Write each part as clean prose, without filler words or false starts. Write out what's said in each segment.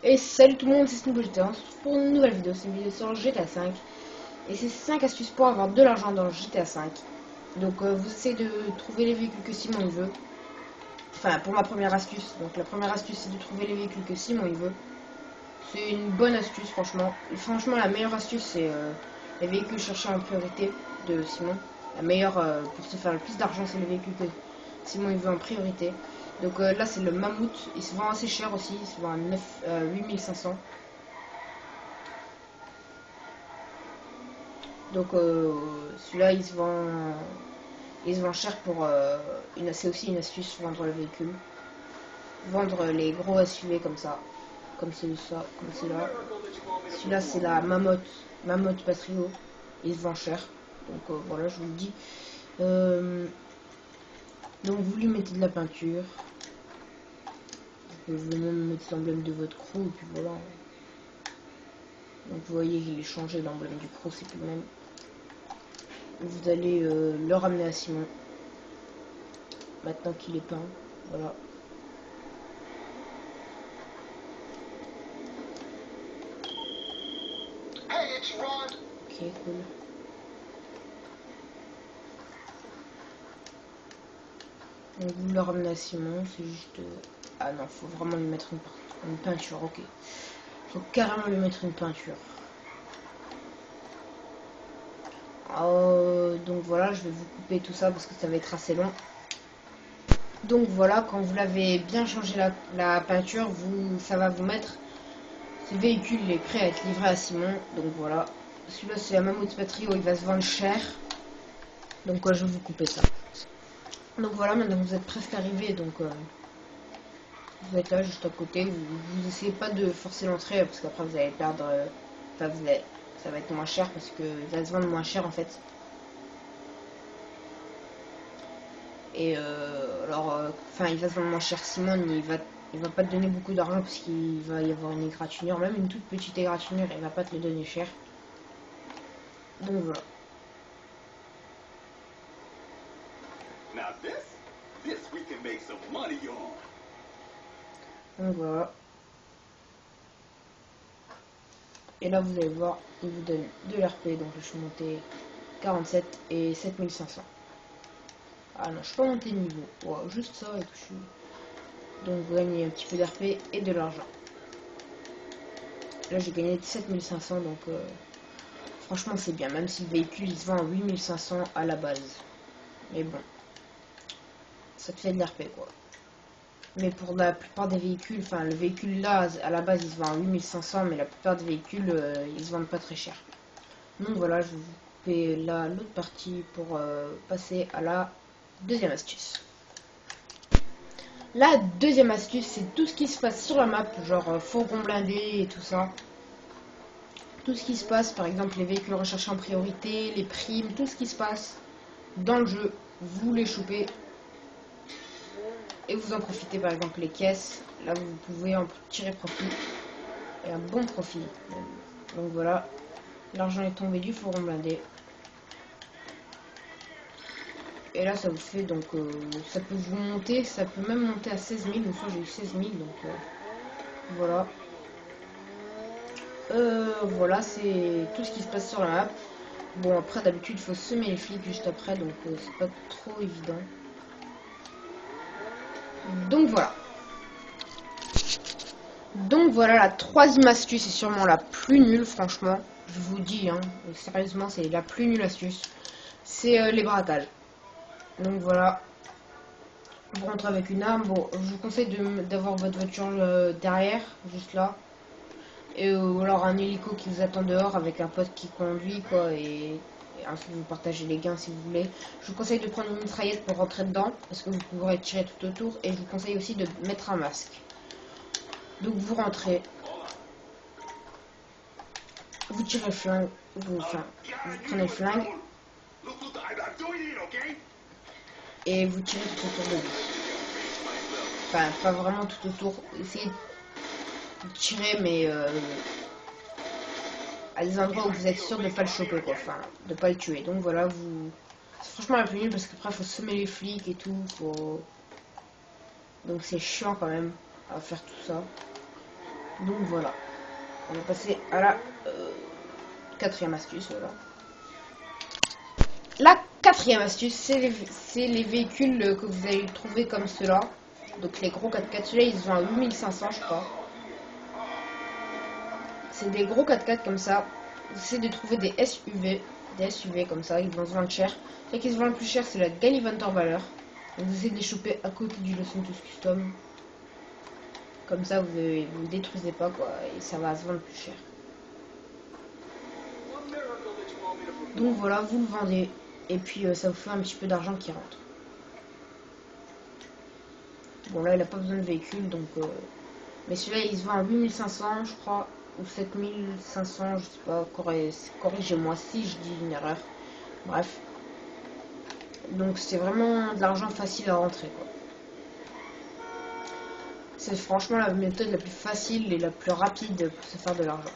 Et salut tout le monde, c'est Snowball GTA. On se retrouve pour une nouvelle vidéo. C'est une vidéo sur GTA 5. Et c'est 5 astuces pour avoir de l'argent dans GTA 5. Donc vous essayez de trouver les véhicules que Simon il veut. Enfin pour ma première astuce. Donc la première astuce c'est de trouver les véhicules que Simon il veut. C'est une bonne astuce franchement. Et franchement la meilleure astuce c'est les véhicules cherchés en priorité de Simon. La meilleure pour se faire le plus d'argent c'est les véhicules que Simon il veut en priorité. Donc là c'est le mammouth, il se vend assez cher aussi, il se vend à 8500. Donc celui-là il se vend cher pour c'est aussi une astuce vendre le véhicule. Vendre les gros SUV comme ça. Comme celui-là. Comme celui-là. Celui-là c'est la Mammoth Patrio. Il se vend cher. Donc voilà je vous le dis. Donc vous lui mettez de la peinture. Vous pouvez même mettre l'emblème de votre crew et puis voilà. Donc vous voyez qu'il est changé l'emblème du crew, c'est plus le même. Vous allez le ramener à Simon. Maintenant qu'il est peint. Voilà. Ok, cool. Donc vous le ramenez à Simon, c'est juste... Ah non, faut vraiment lui mettre une peinture, ok. Faut carrément lui mettre une peinture. Donc voilà, je vais vous couper tout ça parce que ça va être assez long. Donc voilà, quand vous l'avez bien changé la peinture, ça va vous mettre... Ce véhicule il est prêt à être livré à Simon, donc voilà. Celui-là c'est la Mammoth Patrio, il va se vendre cher. Donc je vais vous couper ça. Donc voilà, maintenant vous êtes presque arrivé, donc vous êtes là juste à côté. Vous essayez pas de forcer l'entrée parce qu'après vous allez perdre. Enfin, ça va être moins cher parce que il va se vendre moins cher en fait. Et enfin, il va se vendre moins cher. Simon, il va pas te donner beaucoup d'argent parce qu'il va y avoir une égratignure, même une toute petite égratignure, il va pas te le donner cher. Donc voilà. Donc voilà. Et là vous allez voir, il vous donne de l'RP, donc je suis monté 47 et 7500. Ah non, je suis pas monté de niveau. Wow, juste ça et puis donc vous gagnez un petit peu d'RP et de l'argent. Là j'ai gagné 7500 donc franchement c'est bien, même si le véhicule il se vend à 8500 à la base. Mais bon, ça te fait de l'RP quoi. Mais pour la plupart des véhicules, enfin le véhicule là à la base il se vend à 8500, mais la plupart des véhicules ils se vendent pas très cher. Donc voilà, je vais vous couper là l'autre partie pour passer à la deuxième astuce. La deuxième astuce, c'est tout ce qui se passe sur la map, genre fourgon blindé et tout ça. Tout ce qui se passe, par exemple les véhicules recherchés en priorité, les primes, tout ce qui se passe dans le jeu, vous les chopez et vous en profitez. Par exemple les caisses, là vous pouvez en tirer profit et un bon profit. Donc voilà, l'argent est tombé du fourgon blindé. Et là ça vous fait donc ça peut vous monter, ça peut même monter à 16 000. Une fois j'ai eu 16 000 donc voilà. Voilà, c'est tout ce qui se passe sur la map. Bon, après, d'habitude, il faut semer les flics juste après, donc c'est pas trop évident. Donc voilà. Donc voilà, la troisième astuce est sûrement la plus nulle, franchement. Je vous dis, hein, sérieusement, c'est la plus nulle astuce. C'est les braquages. Donc voilà. Vous rentrez avec une arme. Bon, je vous conseille d'avoir votre voiture derrière, juste là. Ou alors un hélico qui vous attend dehors avec un pote qui conduit quoi, et ensuite vous partagez les gains si vous voulez. Je vous conseille de prendre une mitraillette pour rentrer dedans parce que vous pourrez tirer tout autour, et je vous conseille aussi de mettre un masque. Donc vous rentrez, vous tirez le flingue, vous prenez le flingue et vous tirez tout autour de vous. Enfin pas vraiment tout autour, essayez de tirer mais à des endroits où vous êtes sûr de ne pas le choper quoi, enfin de pas le tuer. Donc voilà, c'est franchement la plus nulle parce qu'après faut semer les flics et tout, donc c'est chiant quand même à faire tout ça. Donc voilà, on va passer à la quatrième astuce. Voilà. La quatrième astuce, c'est les véhicules que vous allez trouver comme ceux-là. Donc les gros 4x4, ceux-là ils sont à 8500 je crois. C'est des gros 4x4 comme ça. Vous essayez de trouver des SUV comme ça, ils vont se vendre cher. Ceux qui se vendent le plus cher, c'est la Galivantor Valeur. Donc vous essayez de les choper à côté du Los Santos Custom. Comme ça, vous détruisez pas quoi, et ça va se vendre plus cher. Donc voilà, vous le vendez, et puis ça vous fait un petit peu d'argent qui rentre. Bon là, il a pas besoin de véhicule, donc... Mais celui-là, il se vend à 8500, je crois, ou 7500, je sais pas, corrigez-moi si je dis une erreur. Bref. Donc c'est vraiment de l'argent facile à rentrer, quoi. C'est franchement la méthode la plus facile et la plus rapide pour se faire de l'argent.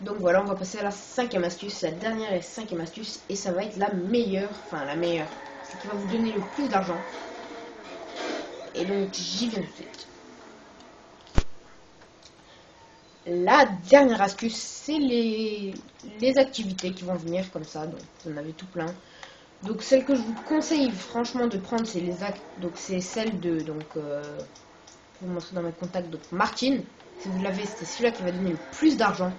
Donc voilà, on va passer à la cinquième astuce, la dernière et cinquième astuce, et ça va être la meilleure, enfin la meilleure, ce qui va vous donner le plus d'argent. Et donc j'y viens tout de suite. La dernière astuce, c'est les activités qui vont venir comme ça, donc vous en avez tout plein. Donc celle que je vous conseille franchement de prendre, c'est celle de, pour vous montrer dans mes contacts, donc Martine. Si vous l'avez, c'est celui-là qui va donner le plus d'argent.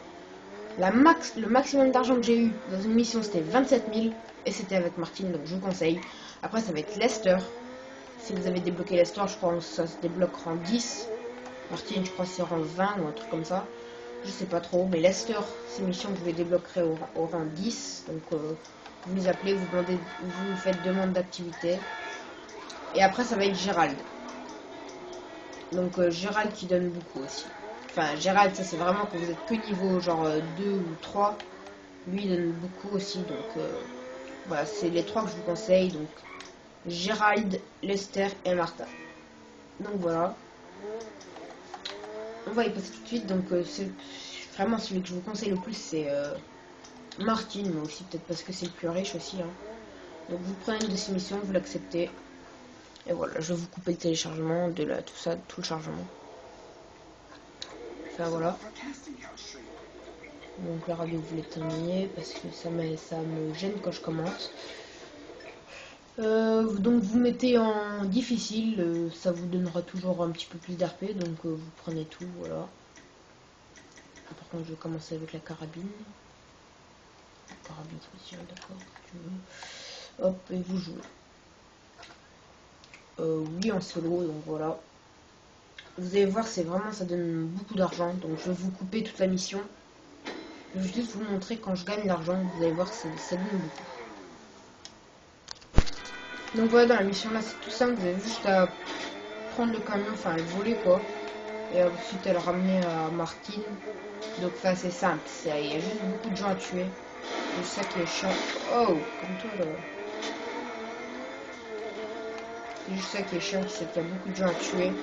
Le maximum d'argent que j'ai eu dans une mission, c'était 27 000, et c'était avec Martine, donc je vous conseille. Après, ça va être Lester. Si vous avez débloqué Lester, je crois que ça se débloque rang 10. Martine, je crois que c'est rang 20 ou un truc comme ça. Je sais pas trop, mais Lester, ces missions, vous les débloquerez au rang 10. Donc, vous les appelez, vous faites demande d'activité. Et après, ça va être Gérald. Donc, Gérald qui donne beaucoup aussi. Enfin, Gérald, ça c'est vraiment quand vous êtes que niveau genre 2 ou 3. Lui, il donne beaucoup aussi. Donc, voilà, c'est les trois que je vous conseille. Donc, Gérald, Lester et Martha. Donc, voilà. On va y passer tout de suite. Donc, c'est vraiment celui que je vous conseille le plus, c'est Martine, mais aussi peut-être parce que c'est le plus riche aussi. Hein. Donc, vous prenez une de ces missions, vous l'acceptez. Et voilà, je vais vous couper le téléchargement de tout ça, tout le chargement. Enfin, voilà. Donc la radio vous l'éteignez parce que ça me gêne quand je commence. Donc vous mettez en difficile, ça vous donnera toujours un petit peu plus d'RP, donc vous prenez tout, voilà. Par contre je vais commencer avec la carabine. Carabine spéciale, d'accord, si tu veux. Hop, et vous jouez. Oui, en solo, donc voilà. Vous allez voir, ça donne beaucoup d'argent, donc je vais vous couper toute la mission. Je vais juste vous montrer quand je gagne l'argent, vous allez voir, ça donne beaucoup. Donc voilà, dans la mission là, c'est tout simple, vous avez juste à prendre le camion, enfin le voler quoi, et ensuite à le ramener à Martine. Donc ça c'est simple, il y a juste beaucoup de gens à tuer. C'est ça qui est chiant. Oh, comme toi là. C'est juste ça qui est chiant, c'est qu'il y a beaucoup de gens à tuer.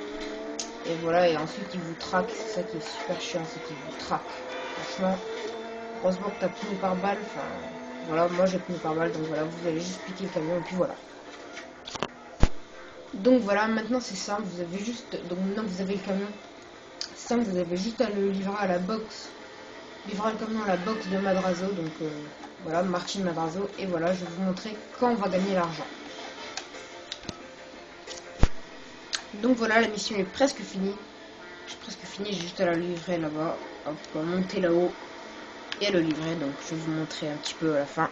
Et voilà, et ensuite ils vous traquent, c'est ça qui est super chiant, c'est qu'ils vous traquent. Franchement, heureusement que t'as pneu par balle, enfin voilà, moi j'ai pneu par balle, donc voilà, vous allez juste piquer le camion et puis voilà. Donc voilà, maintenant c'est simple, vous avez juste, donc maintenant que vous avez le camion, c'est simple, vous avez juste à le livrer à la box, livrer le camion à la box de Madrazo, donc voilà, Martine Madrazo, et voilà, je vais vous montrer quand on va gagner l'argent. Donc voilà, la mission est presque finie, j'ai juste à la livrer là-bas, hop, on va monter là-haut, et à le livrer, donc je vais vous montrer un petit peu à la fin.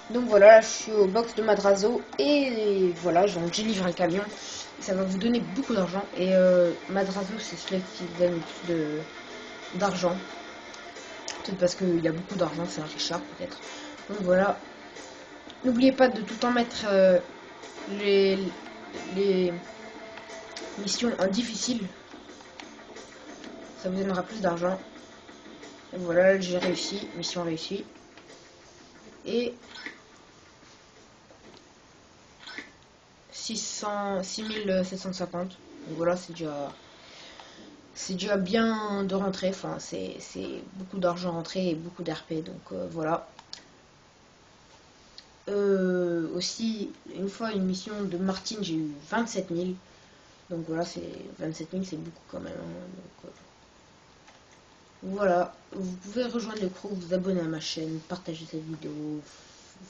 Donc voilà, je suis au box de Madrazo et voilà, j'ai livré le camion. Ça va vous donner beaucoup d'argent. Et Madrazo, c'est celui qui donne le plus d'argent. Peut-être parce qu'il a beaucoup d'argent, c'est un Richard peut-être. Donc voilà. N'oubliez pas de tout le temps mettre les missions en difficile. Ça vous donnera plus d'argent. Et voilà, j'ai réussi, mission réussie. Et 6750. Donc voilà, c'est déjà bien de rentrer. Enfin, c'est beaucoup d'argent rentré et beaucoup d'RP. Donc voilà. Aussi, une fois une mission de Martine, j'ai eu 27 000. Donc voilà, c'est 27 000, c'est beaucoup quand même. Hein. Donc, voilà, vous pouvez rejoindre le crew, vous abonner à ma chaîne, partager cette vidéo,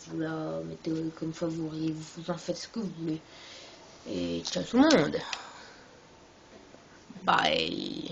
vous la mettez comme favori, vous en faites ce que vous voulez. Et ciao tout le monde. Bye.